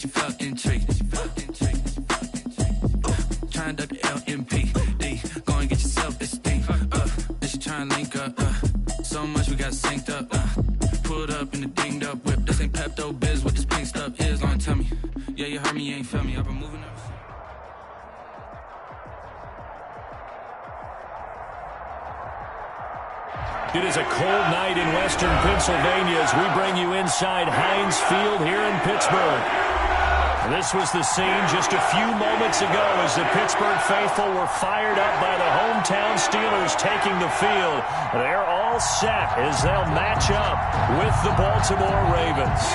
She felt intrigued. Try and duck the LMPD. Go and get your self-esteem. Then she try and link up. So much we got synced up. Pulled up in the dinged up whip. This ain't Pepto-Biz. What this pink stuff is. Gonna tell me. Yeah, you heard me, you ain't felt me. I've been moving up. It is a cold night in western Pennsylvania as we bring you inside Heinz Field here in Pittsburgh. This was the scene just a few moments ago as the Pittsburgh faithful were fired up by the hometown Steelers taking the field. They're all set as they'll match up with the Baltimore Ravens.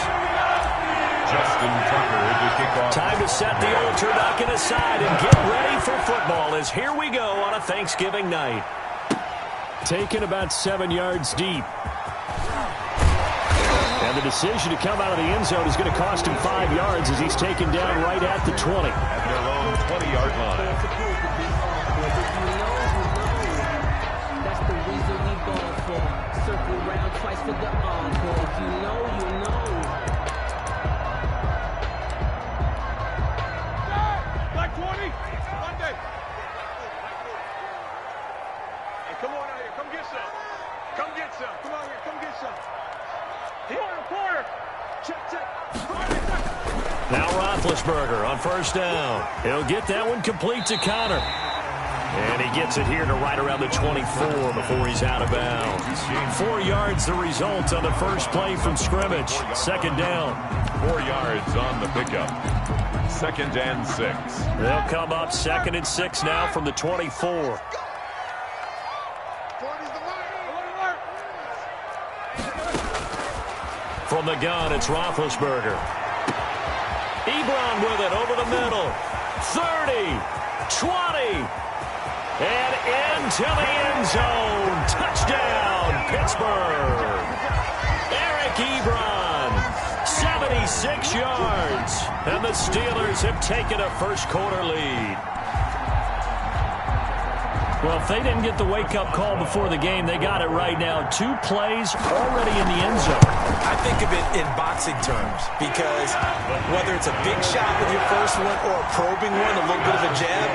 Justin Tucker to kick off. Time to set the old turducken aside and get ready for football as here we go on a Thanksgiving night. Taken about 7 yards deep. And the decision to come out of the end zone is going to cost him 5 yards as he's taken down right at the 20. At their own 20-yard line. That's the reason we ball for. Circle round twice for the encore. If you know, you know. Black 20. Monday. Hey, come on out here. Come get some. Come get some. Come on here. Come get some. Quarter. Check. Now Roethlisberger on first down. He'll get that one complete to Connor. And he gets it here to right around the 24 before he's out of bounds. 4 yards the result on the first play from scrimmage. Second down. 4 yards on the pickup. 2nd and 6. They'll come up 2nd and 6 now from the 24. From the gun, it's Roethlisberger. Ebron with it over the middle. 30, 20, and into the end zone. Touchdown, Pittsburgh. Eric Ebron, 76 yards. And the Steelers have taken a first-quarter lead. Well, if they didn't get the wake-up call before the game, they got it right now. 2 plays already in the end zone. I think of it in boxing terms because whether it's a big shot with your first one or a probing one, a little bit of a jab,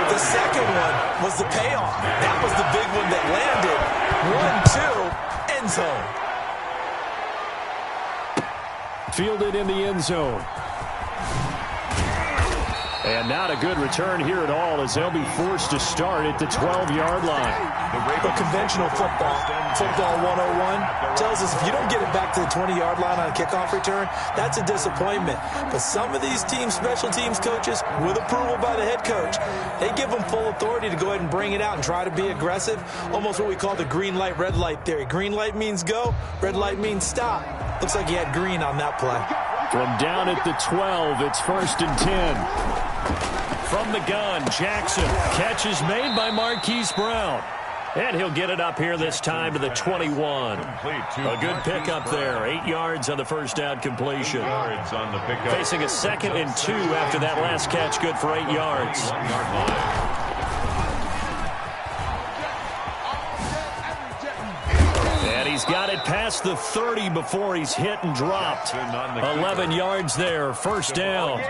the second one was the payoff. That was the big one that landed. 1-2, end zone. Fielded in the end zone. And not a good return here at all as they'll be forced to start at the 12-yard line. The conventional football 101, tells us if you don't get it back to the 20-yard line on a kickoff return, that's a disappointment. But some of these team special teams coaches, with approval by the head coach, they give them full authority to go ahead and bring it out and try to be aggressive. Almost what we call the green light, red light theory. Green light means go, red light means stop. Looks like he had green on that play. From down at the 12, it's 1st and 10. From the gun, Jackson. Catch is made by Marquise Brown. And he'll get it up here this time to the 21. A good pickup there. 8 yards on the first down completion. Facing a 2nd and 2 after that last catch. Good for 8 yards. He's got it past the 30 before he's hit and dropped. 11 yards there, first down.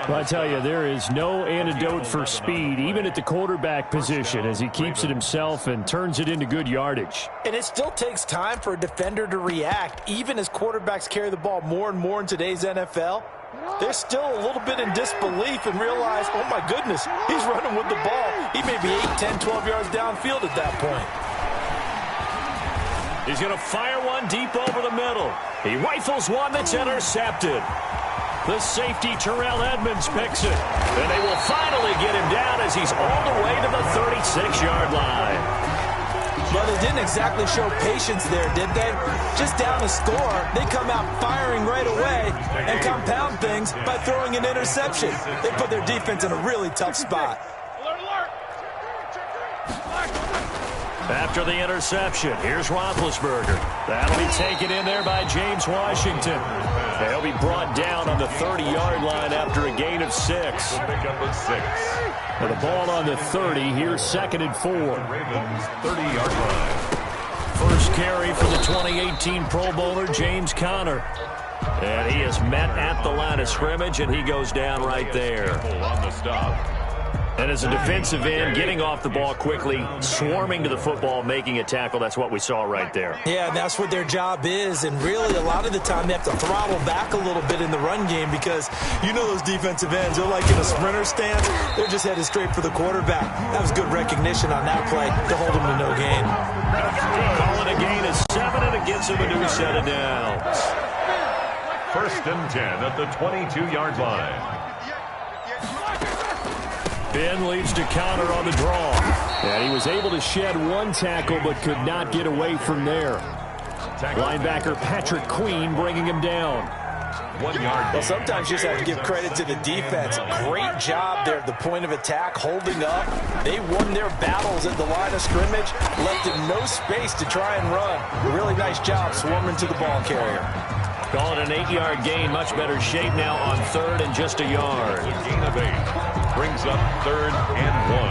Well, I tell you, there is no antidote for speed, even at the quarterback position, as he keeps it himself and turns it into good yardage. And it still takes time for a defender to react, even as quarterbacks carry the ball more and more in today's NFL. They're still a little bit in disbelief and realize, oh my goodness, he's running with the ball. He may be 8, 10, 12 yards downfield at that point. He's going to fire one deep over the middle. He rifles one that's intercepted. The safety, Terrell Edmonds, picks it. And they will finally get him down as he's all the way to the 36-yard line. Well, they didn't exactly show patience there, did they? Just down the score, they come out firing right away and compound things by throwing an interception. They put their defense in a really tough spot. After the interception, here's Roethlisberger. That'll be taken in there by James Washington. They'll be brought down on the 30-yard line after a gain of 6. Pickup of 6. With the ball on the 30, here's 2nd and 4. Ravens 30-yard line. First carry for the 2018 Pro Bowler, James Conner. And he is met at the line of scrimmage, and he goes down right there. On the stop. And as a defensive end, getting off the ball quickly, swarming to the football, making a tackle, that's what we saw right there. Yeah, and that's what their job is. And really, a lot of the time, they have to throttle back a little bit in the run game because you know those defensive ends, they're like in a sprinter stance. They're just headed straight for the quarterback. That was good recognition on that play to hold them to no gain. Calling a gain of 7, and it gets him a new set of downs. 1st and 10 at the 22-yard line. Ben leads to counter on the draw. And he was able to shed one tackle but could not get away from there. Linebacker Patrick Queen bringing him down. 1 yard. Well, sometimes you just have to give credit to the defense. Great job there at the point of attack, holding up. They won their battles at the line of scrimmage, left him no space to try and run. Really nice job swarming to the ball carrier. Calling an 8-yard gain, much better shape now on 3rd and just a yard. Gain of 8. Brings up 3rd and 1.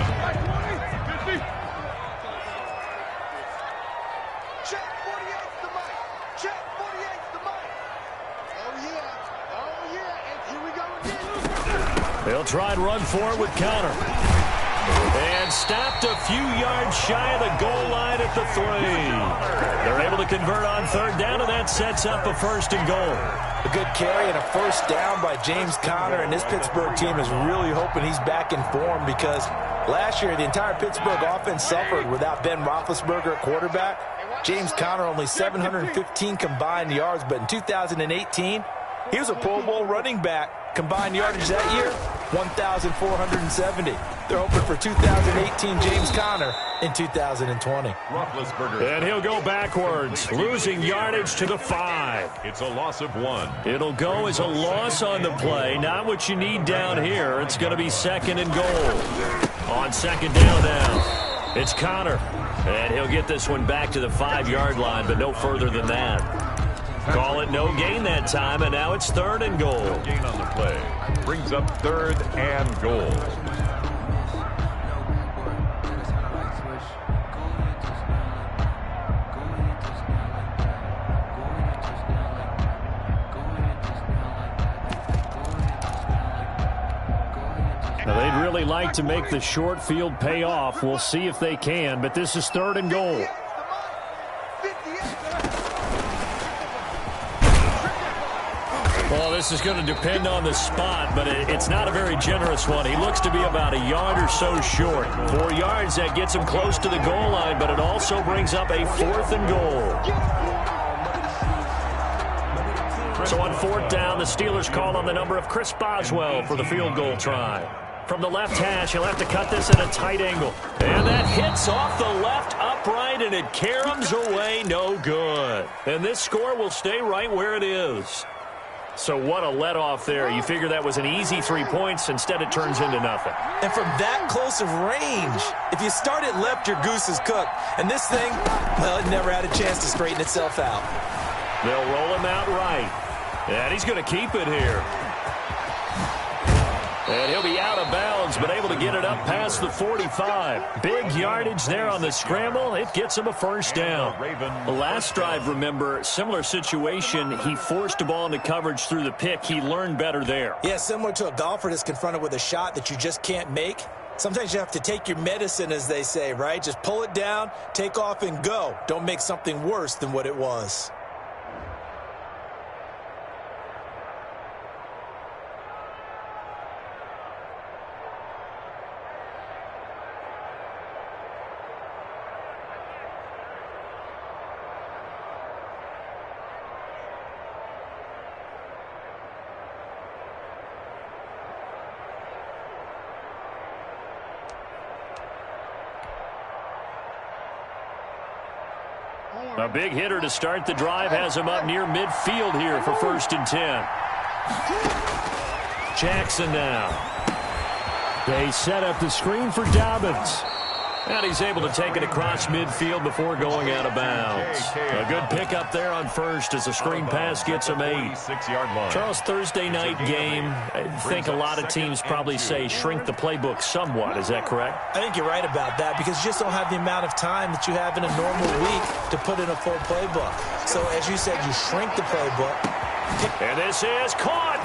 Check 48's the mic. Check 48's the mic. Oh yeah, and here we go again. They'll try and run for it with counter. And stopped a few yards shy of the goal line at the 3. They're able to convert on 3rd down, and that sets up a 1st and goal. A good carry and a 1st down by James Conner, and this Pittsburgh team is really hoping he's back in form because last year the entire Pittsburgh offense suffered without Ben Roethlisberger at quarterback. James Conner only 715 combined yards, but in 2018, he was a Pro Bowl running back. Combined yardage that year, 1,470. They're hoping for 2018 James Conner in 2020. And he'll go backwards, losing yardage to the 5. It's a loss of 1. It'll go as a loss on the play. Not what you need down here. It's going to be 2nd and goal. On 2nd down now, it's Conner. And he'll get this one back to the 5-yard line, but no further than that. Call it no gain that time, and now it's 3rd and goal. No gain on the play. Brings up 3rd and goal. Now, they'd really like to make the short field pay off. We'll see if they can, but this is 3rd and goal. Well, this is going to depend on the spot, but it's not a very generous one. He looks to be about a yard or so short. 4 yards, that gets him close to the goal line, but it also brings up a 4th and goal. So on 4th down, the Steelers call on the number of Chris Boswell for the field goal try. From the left hash, he'll have to cut this at a tight angle. And that hits off the left upright, and it caroms away, no good. And this score will stay right where it is. So what a let-off there. You figure that was an easy 3 points. Instead, it turns into nothing. And from that close of range, if you start it left, your goose is cooked. And this thing, well, it never had a chance to straighten itself out. They'll roll him out right. And he's going to keep it here. And he'll be out of bounds, but able to get it up past the 45. Big yardage there on the scramble. It gets him a 1st down. The last drive, remember, similar situation. He forced the ball into coverage through the pick. He learned better there. Yeah, similar to a golfer that's confronted with a shot that you just can't make. Sometimes you have to take your medicine, as they say, right? Just pull it down, take off, and go. Don't make something worse than what it was. A big hitter to start the drive has him up near midfield here for 1st and 10. Jackson now. They set up the screen for Dobbins. And he's able to take it across midfield before going out of bounds. A good pickup there on 1st as the screen pass gets him 8. Charles, Thursday night game, I think a lot of teams probably say shrink the playbook somewhat. Is that correct? I think you're right about that because you just don't have the amount of time that you have in a normal week to put in a full playbook. So as you said, you shrink the playbook. And this is caught.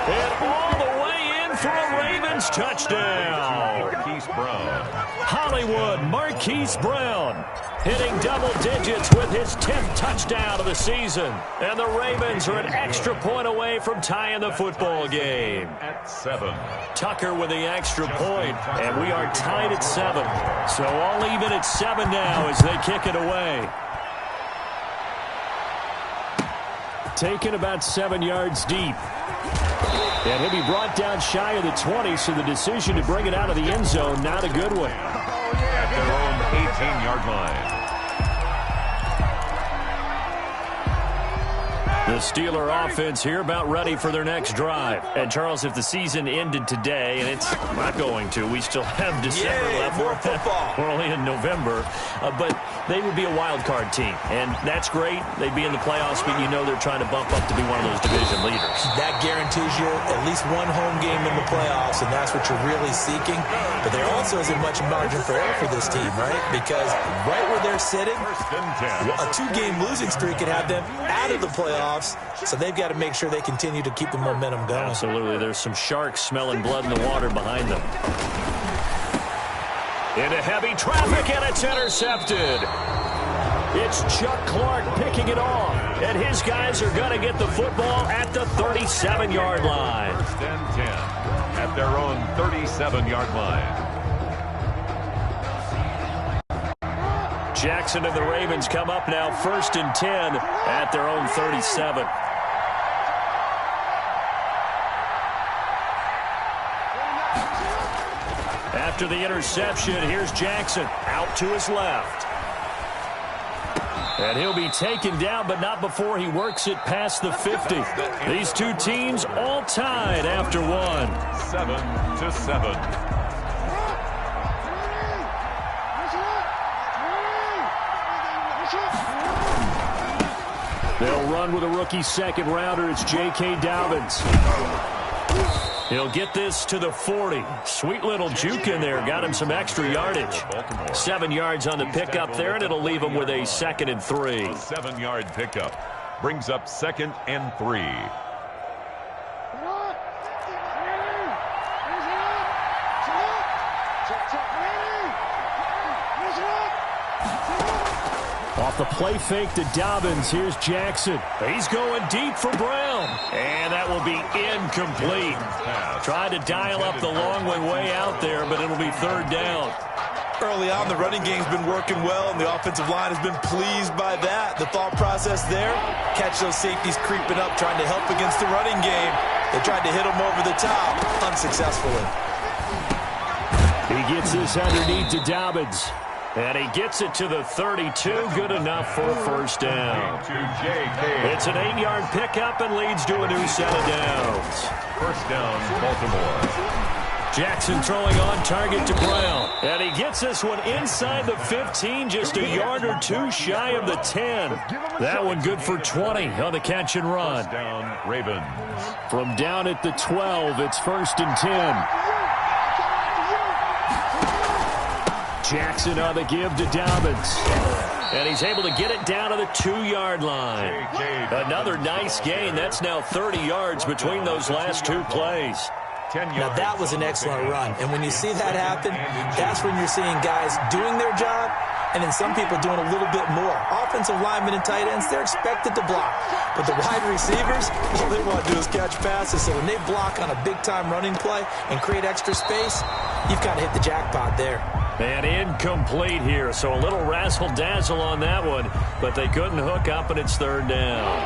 And all the way in for a Ravens touchdown. Marquise Brown. Hollywood Marquise Brown hitting double digits with his 10th touchdown of the season. And the Ravens are an extra point away from tying the football game. At 7. Tucker with the extra point, and we are tied at 7. So all even at 7 now as they kick it away. Taken about 7 yards deep. And he'll be brought down shy of the 20, so the decision to bring it out of the end zone, not a good one. At their own 18-yard line. The Steeler offense here about ready for their next drive. And, Charles, if the season ended today, and it's not going to, we still have December left. More football. We're only in November. But they would be a wild card team. And that's great. They'd be in the playoffs, but you know they're trying to bump up to be one of those division leaders. That guarantees you at least one home game in the playoffs, and that's what you're really seeking. But there also isn't much margin for error for this team, right? Because right where they're sitting, a 2-game losing streak could have them out of the playoffs. So they've got to make sure they continue to keep the momentum going. Absolutely. There's some sharks smelling blood in the water behind them. Into heavy traffic, and it's intercepted. It's Chuck Clark picking it off. And his guys are going to get the football at the 37-yard line. First and 10 at their own 37-yard line. Jackson and the Ravens come up now, 1st and 10 at their own 37. After the interception, here's Jackson out to his left. And he'll be taken down, but not before he works it past the 50. These two teams all tied after one. 7-7. They'll run with a rookie second rounder. It's J.K. Dobbins. He'll get this to the 40. Sweet little juke in there. Got him some extra yardage. 7 yards on the pickup there, and it'll leave him with a 2nd and 3. 7-yard pickup brings up 2nd and 3. Off the play fake to Dobbins, here's Jackson. He's going deep for Brown. And that will be incomplete. Tried to dial up the long way out there, but it'll be 3rd down. Early on, the running game's been working well, and the offensive line has been pleased by that. The thought process there, catch those safeties creeping up, trying to help against the running game. They tried to hit them over the top, unsuccessfully. He gets this underneath to Dobbins. And he gets it to the 32. Good enough for a 1st down. It's an 8-yard pickup and leads to a new set of downs. 1st down, Baltimore. Jackson throwing on target to Brown. And he gets this one inside the 15, just a yard or two shy of the 10. That one good for 20 on the catch and run. 1st down, Ravens. From down at the 12, it's 1st and 10. Jackson on the give to Dobbins. And he's able to get it down to the 2-yard line. Another nice gain. That's now 30 yards between those last 2 plays. Now, that was an excellent run. And when you see that happen, that's when you're seeing guys doing their job and then some people doing a little bit more. Offensive linemen and tight ends, they're expected to block. But the wide receivers, all they want to do is catch passes. So when they block on a big-time running play and create extra space, you've got to hit the jackpot there. And incomplete here, so a little razzle-dazzle on that one, but they couldn't hook up, and it's 3rd down.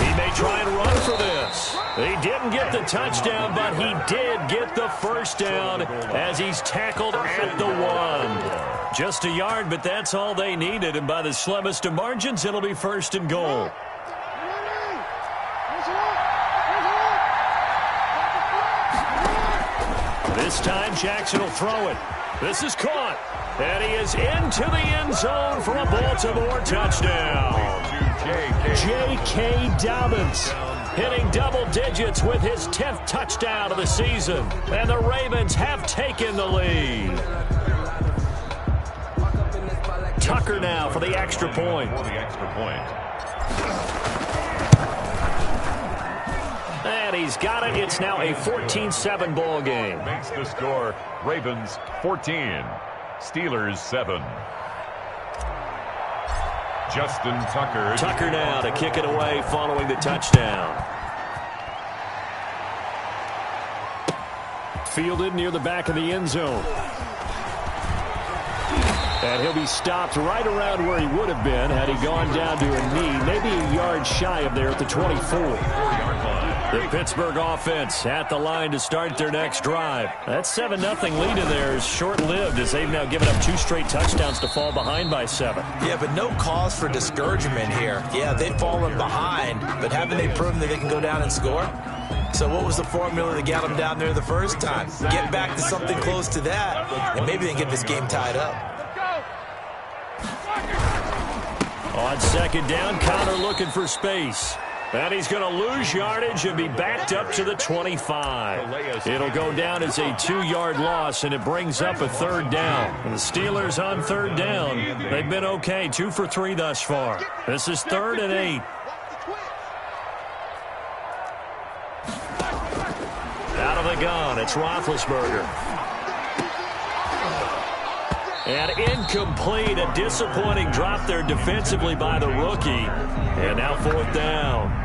He may try and run for this. He didn't get the touchdown, but he did get the 1st down as he's tackled at the 1. Just a yard, but that's all they needed, and by the slimmest of margins, it'll be 1st and goal. This time, Jackson will throw it. This is caught. And he is into the end zone for a Baltimore touchdown. J.K. Dobbins hitting double digits with his 10th touchdown of the season. And the Ravens have taken the lead. Tucker now for the extra point. And he's got it. It's now a 14-7 ball game. Makes the score Ravens 14, Steelers 7. Justin Tucker. Tucker now to kick it away following the touchdown. Fielded near the back of the end zone. And he'll be stopped right around where he would have been had he gone down to a knee, maybe a yard shy of there at the 24. The Pittsburgh offense at the line to start their next drive. That 7-0 lead in there is short-lived as they've now given up 2 straight touchdowns to fall behind by 7. Yeah, but no cause for discouragement here. Yeah, they've fallen behind, but haven't they proven that they can go down and score? So what was the formula that got them down there the first time? Get back to something close to that, and maybe they can get this game tied up. On second down, Connor looking for space. And he's going to lose yardage and be backed up to the 25. It'll go down as a 2-yard loss, and it brings up a 3rd down. And the Steelers on 3rd down, they've been okay, 2 for 3 thus far. This is 3rd and 8. Out of the gun, it's Roethlisberger. And incomplete, a disappointing drop there defensively by the rookie. And now 4th down.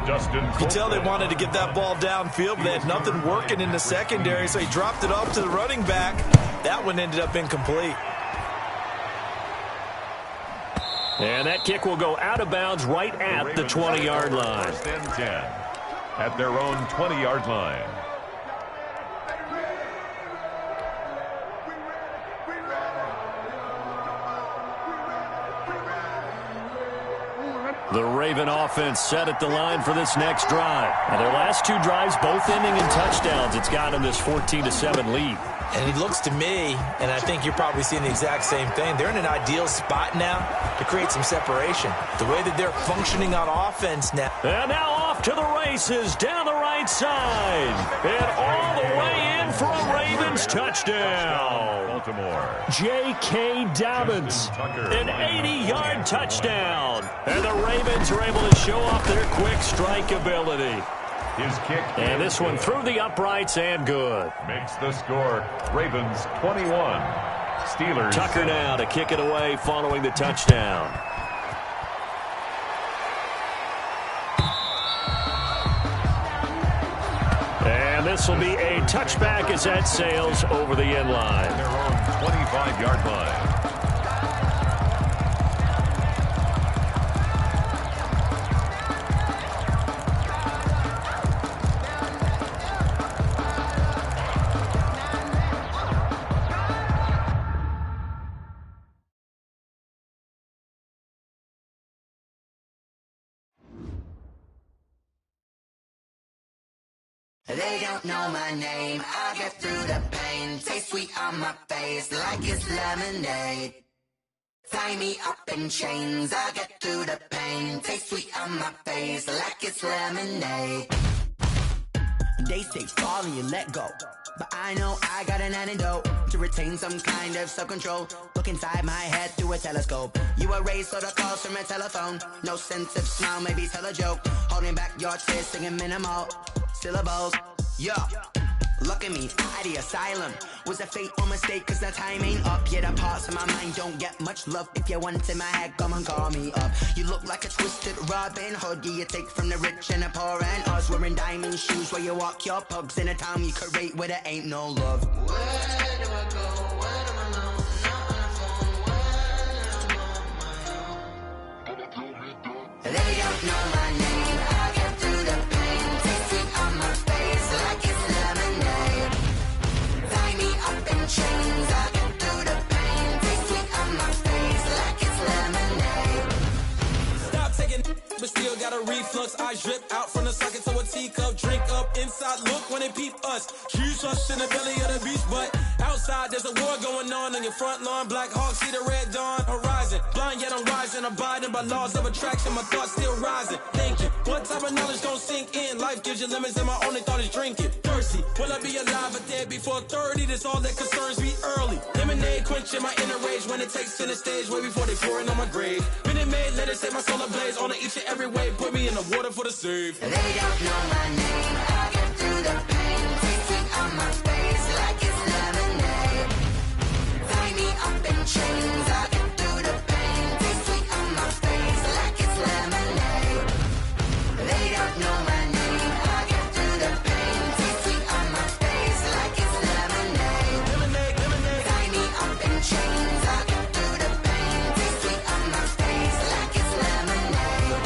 You can tell they wanted to get that ball downfield, but they had nothing working in the secondary, so he dropped it off to the running back. That one ended up incomplete. And that kick will go out of bounds right at the 20-yard line. 1st and 10 at their own 20-yard line. The Raven offense set at the line for this next drive. And their last 2 drives both ending in touchdowns. It's got them this 14-7 lead. And it looks to me, and I think you're probably seeing the exact same thing, they're in an ideal spot now to create some separation. The way that they're functioning on offense now. And now off to the races down the right side. And all the way in for a Ravens touchdown. Baltimore. J.K. Dobbins, an 80-yard touchdown. And the Ravens are able to show off their quick strike ability. His kick. And this one through the uprights and good. Makes the score Ravens 21, Steelers. Tucker now to kick it away following the touchdown. And this will be a touchback as that sails over the end line. Their own 25-yard line. They don't know my name, I get through the pain. Taste sweet on my face like it's lemonade. Tie me up in chains, I get through the pain. Taste sweet on my face like it's lemonade. They say fall and you let go, but I know I got an antidote to retain some kind of self-control. Look inside my head through a telescope. You erase all the calls from a telephone. No sense of smile, maybe tell a joke. Holding back your tears, singing minimal syllables. Yeah, look at me, out the asylum. Was a fate or mistake, cause the time ain't up. Yeah, the parts of my mind don't get much love. If you want in my head, come and call me up. You look like a twisted Robin Hood. Yeah, you take from the rich and the poor and us. Wearing diamond shoes where you walk your pugs in a town you create where there ain't no love. Where do I go? Where do I know? Not on the phone, when I'm on my own. They don't know my name, I get through the pain. Taste sweet on my face like it's lemonade. Tie me up in chains, I get through the pain. Taste sweet on my face like it's lemonade. Stop, take begging, but still got a reflux. I drip out from the socket to a teacup. Drink up inside, look when they peep us. Jesus in the belly of the beast, but outside there's a war going on your front lawn. Black Hawk, see the red dawn horizon. Blind yet I'm rising, abiding by laws of attraction. My thoughts still rising, thinking, what type of knowledge gon' sink in? Life gives you limits and my only thought is drinking. Thirsty, will I be alive or dead before 30? That's all that concerns me early. Lemonade quenching my inner rage when it takes center stage way before they pouring on my grave. Minute Maid, let it set my soul ablaze on each and every way. Put me in the water for the save. They don't know my name. I get through the pain. Taste sweet on my face like it's lemonade. Tie me up in chains. I get through the pain. Taste sweet on my face like it's lemonade. They don't know my name. I get through the pain. Taste sweet on my face like it's lemonade. Lemonade, lemonade. Tie me up in chains. I get through the pain. Taste sweet on my face like it's lemonade.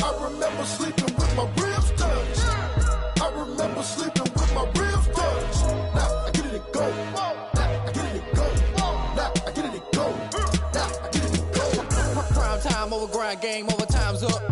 I remember sleeping with my ribs touched. I remember sleeping with my ribs touched. Now I get it and go. Now I get it and go. Now I get it and go. Now I get it and go. Prime time over grind game, over time's up.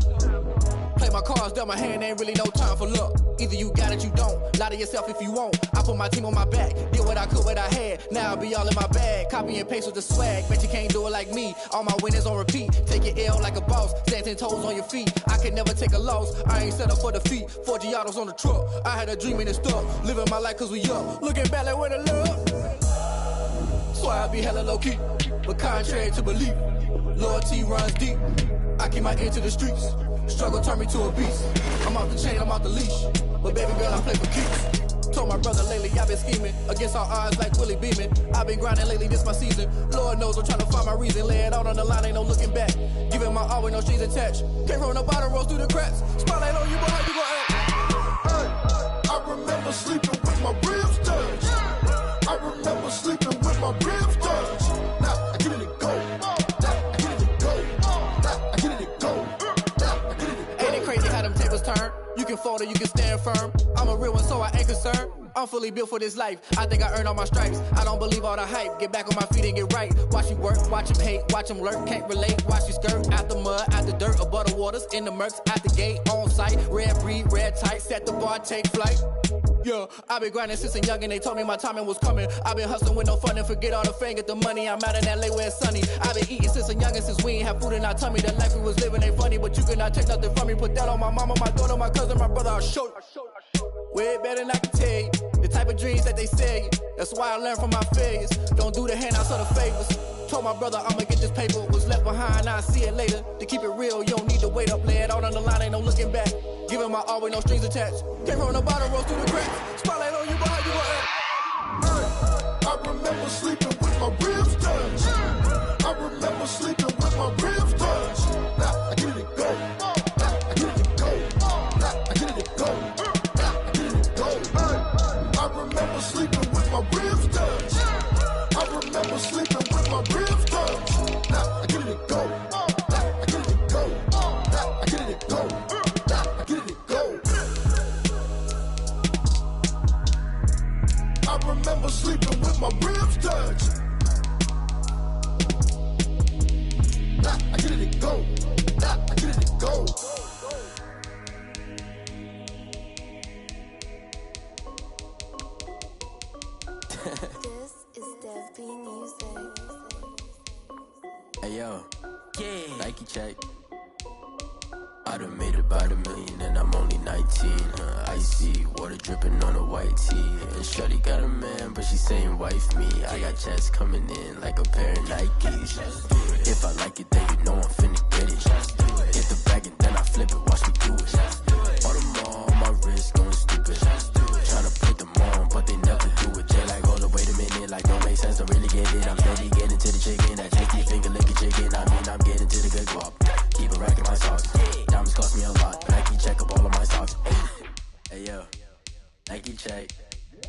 Play my cards, dealt my hand, ain't really no time for luck. Either you got it, you don't. Lie to yourself if you won't. I put my team on my back, did what I could, what I had. Now I'll be all in my bag. Copy and paste with the swag. Bet you can't do it like me. All my winners on repeat. Take your L like a boss. Stand 10 toes on your feet. I can never take a loss. I ain't set up for defeat. 4 Giottos on the truck. I had a dream and it stuck. Living my life cause we up. Looking back like where the love. So I be hella low key. But contrary to belief, loyalty runs deep. I keep my ear to the streets. Struggle turned me to a beast. I'm off the chain, I'm off the leash. But baby girl, I play for keeps. Told my brother lately I've been scheming against all odds like Willie Beeman. I've been grinding lately, this my season. Lord knows I'm trying to find my reason. Lay it out on the line, ain't no looking back. Giving my all with no strings attached. Came from the bottom, rose through the cracks. Spotlight on you, but how you gon' act? Hey, I remember sleeping with my ribs touched. I remember sleeping with my ribs touched. Now I get it and go. Now I get it and go. Now I get it and go. Now I get it and go. Ain't it crazy how them tables turn? You can fold or you can stand firm. I'm a real one, so I ain't concerned. I'm fully built for this life. I think I earned all my stripes. I don't believe all the hype. Get back on my feet and get right. Watch you work, watch him hate, watch him lurk. Can't relate, watch you skirt. Out the mud, out the dirt, above the waters, in the murks, out the gate, on site. Red breed, red tight, set the bar, take flight. Yeah, I been grinding since a youngin', they told me my timing was coming. I been hustling with no fun and forget all the fame, get the money. I'm out in LA where it's sunny. I been eating since a youngin', since we ain't have food in our tummy. The life we was living ain't funny, but you cannot take nothing from me. Put that on my mama, my daughter, my cousin, my brother, I'll show you. Way better than I can tell you. The type of dreams that they sell you. That's why I learned from my failures. Don't do the handouts or the favors. Told my brother I'ma get this paper. Was left behind, I'll see it later. To keep it real, you don't need to wait up. Lay it out on the line, ain't no looking back. Giving my all with no strings attached. Came from the bottom, rose through the cracks. Spotlight on you, but how you gon' act? I remember sleeping with my ribs touched. I remember sleeping with my ribs touched. Now I get it and go. Now I get it and go. Now I get it and go. Now I get it and go. I remember sleeping with my ribs touched. I remember sleeping with my ribs touched. Now I get it and go. Now I get it and go. Now I get it and go. Now I get it and go. I remember sleeping with my ribs touched. Now I get it and go. Now I get it and go. This is Dev B Music. Hey yo, yeah. Nike check. I done made about $1 million and I'm only 19. Icy water dripping on a white tee. And shorty got a man, but she saying wife me. I got checks coming in like a pair of Nikes. If I like it, then you know I'm finna get it. Hit the bag and then I flip it, watch me do it. All the more on my wrist going stupid. Tryna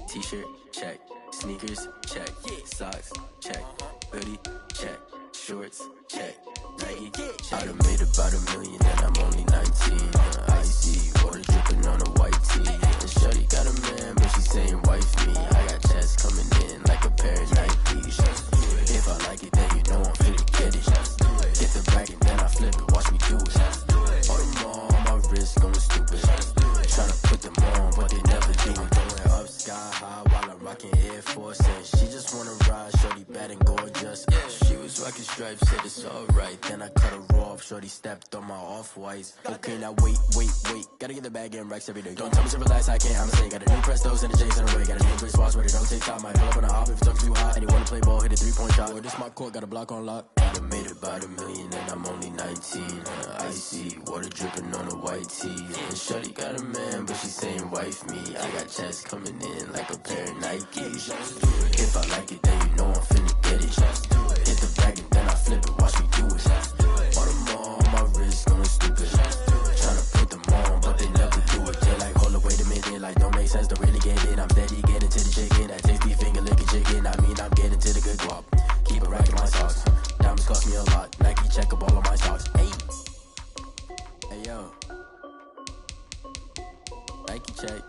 T-shirt, check. Sneakers, check. Socks, check. Hoodie, check. Shorts, check. Nike, check. I done made about $1 million and I'm only 19. Icy, water dripping on a white tee. And shorty got a man, but she saying wife me. I got checks coming in like a pair of Nikes. If I like it, then you know I'm finna get it. Get the bag and then I flip it, watch me do it. All them all on my wrist going stupid. Tryna put them on, but they never do it. Going up sky high while I'm rocking Air Force. And she just wanna ride, shorty bad and gorgeous. She was rocking stripes, said it's alright. Then I cut her off, shorty stepped on my off-whites. Okay, now wait. Gotta get the bag and racks every day. Don't tell me to relax, I can't, I'ma say. Got a new Prestos and a J's in a way. Got a new Brit Swatch, but it don't take time. Might pull up on a hop if it's too hot. And you wanna play ball, hit a 3-point shot. Well, this my court, got a block on lock. I done made about $1 million and I'm only 19. Icy, water dripping on a white tee. And shorty got a man, but she saying wife me. I got checks coming in like a pair of Nikes. If I like it, then you know I'm finna get it. Hit the bag and then I flip it, watch me do it. All them all on my wrist going stupid. Tryna put them on, but they never do it. They're like, hold up, wait a minute, like don't make sense, don't really get it. I'm steady getting to the chicken, that tasty finger licking chicken. I mean, I'm getting to the good guap. Keep it racking my socks. Diamonds cost me a lot. Nike check up all of my stocks. Hey yo. Nike check.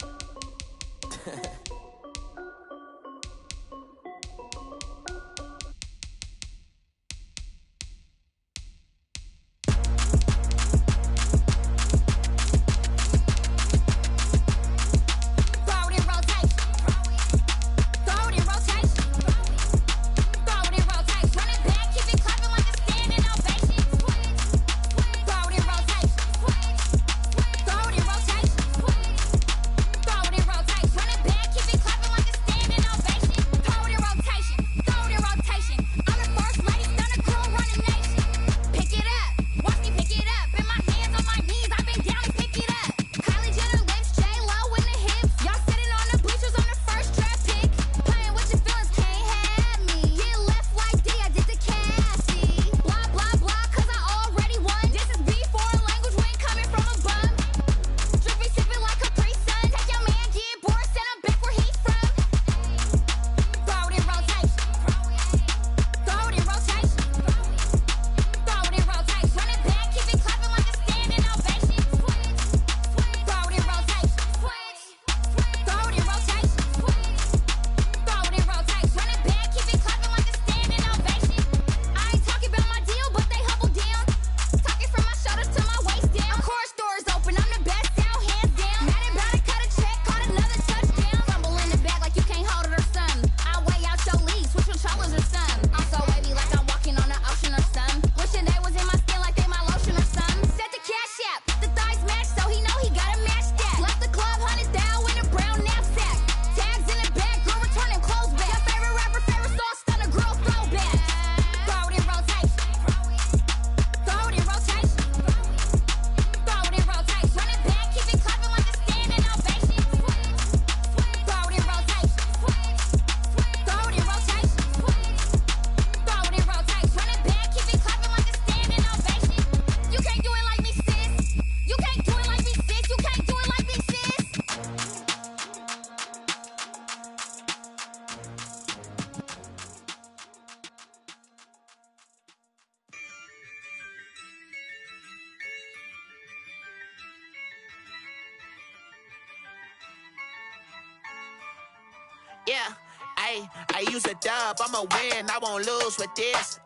Yeah, I use a dub, I'ma win, I won't lose with this.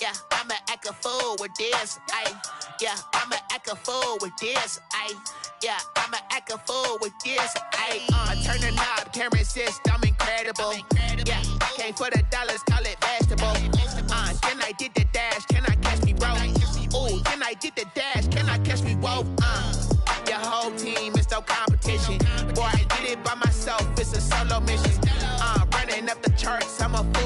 Yeah, I'ma act a fool with this. Yeah, I'ma act a fool with this. Yeah, I'ma act a fool with this. I turn the knob, can't resist, I'm incredible. Yeah, came for the dollars, call it vegetable. Then I did the dash, can I catch me, bro? Ooh, then I did the dash, can I catch me, whoa? Your whole team is no competition. Boy, I did it by myself, it's a solo mission. Running up the charts, I'm a fool